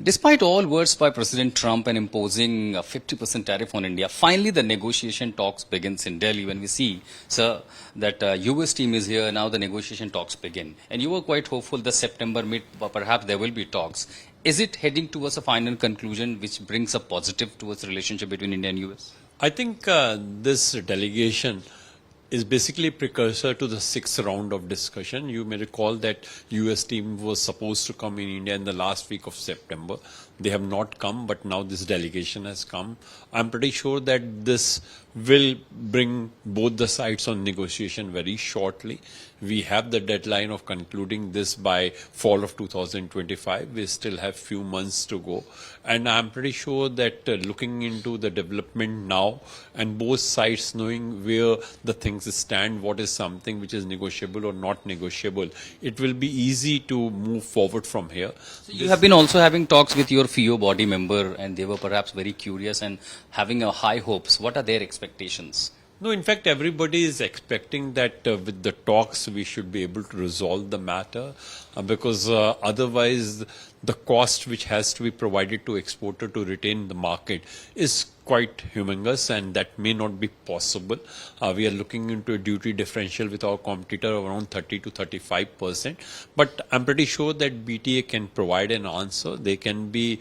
Despite all words by President Trump and imposing a 50% tariff on India, finally the negotiation talks begins in Delhi. When we see, sir, that US team is here, now the negotiation talks begin. And you were quite hopeful that September mid, perhaps there will be talks. Is it heading towards a final conclusion which brings a positive towards the relationship between India and US? I think this delegation is basically precursor to the sixth round of discussion. You may recall that US team was supposed to come in India in the last week of September. They have not come, but now this delegation has come. I'm pretty sure that this will bring both the sides on negotiation very shortly. We have the deadline of concluding this by fall of 2025. We still have few months to go. And I'm pretty sure that looking into the development now and both sides knowing where the things stand, what is something which is negotiable or not negotiable, it will be easy to move forward from here. So you have been also having talks with your FIEO body member and they were perhaps very curious and having a high hopes. What are their expectations? No, in fact, everybody is expecting that with the talks we should be able to resolve the matter because otherwise the cost which has to be provided to exporter to retain the market is quite humongous and that may not be possible. We are looking into a duty differential with our competitor of around 30 to 35%. But I'm pretty sure that BTA can provide an answer. They can be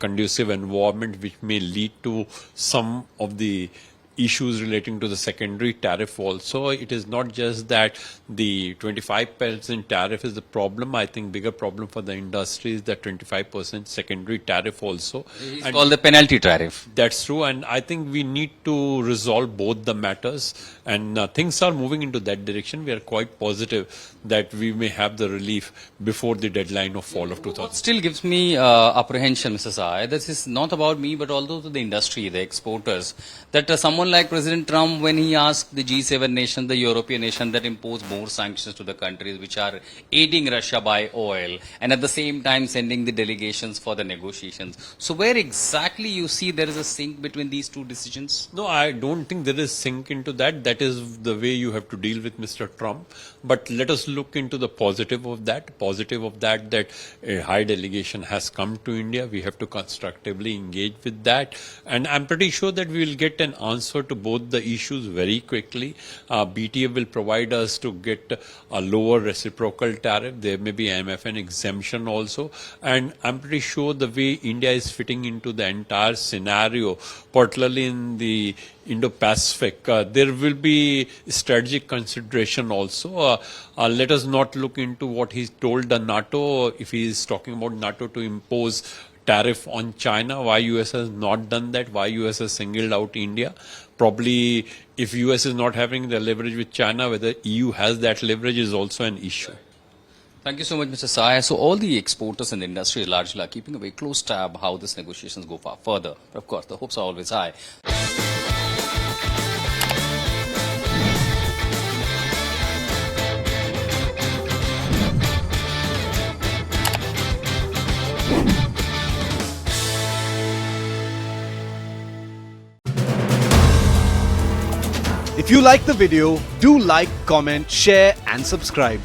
conducive environment which may lead to some of the issues relating to the secondary tariff also. It is not just that the 25% tariff is the problem. I think bigger problem for the industry is the 25% secondary tariff also. It's called the penalty tariff. That's true, and I think we need to resolve both the matters and things are moving into that direction. We are quite positive that we may have the relief before the deadline of fall of 2000. What still gives me apprehension, Mr. Sahai, this is not about me but also to the industry, the exporters, that someone like President Trump, when he asked the G7 nation, the European nation that impose more sanctions to the countries which are aiding Russia by oil and at the same time sending the delegations for the negotiations. So where exactly you see there is a sync between these two decisions? No, I don't think there is sync into that. That is the way you have to deal with Mr. Trump. But let us look into the positive of that. Positive of that a high delegation has come to India. We have to constructively engage with that. And I'm pretty sure that we will get an answer to both the issues very quickly. BTA will provide us to get a lower reciprocal tariff. There may be MFN exemption also. And I'm pretty sure the way India is fitting into the entire scenario, particularly in the Indo-Pacific, there will be strategic consideration also. Let us not look into what he told the NATO, if he is talking about NATO to impose tariff on China, why US has not done that, why US has singled out India. Probably if US is not having the leverage with China, whether EU has that leverage is also an issue. Thank you so much, Mr. Sahai. So all the exporters in the industry largely are keeping a very close tab how these negotiations go far further. But of course, the hopes are always high. If you like the video, do like, comment, share and subscribe.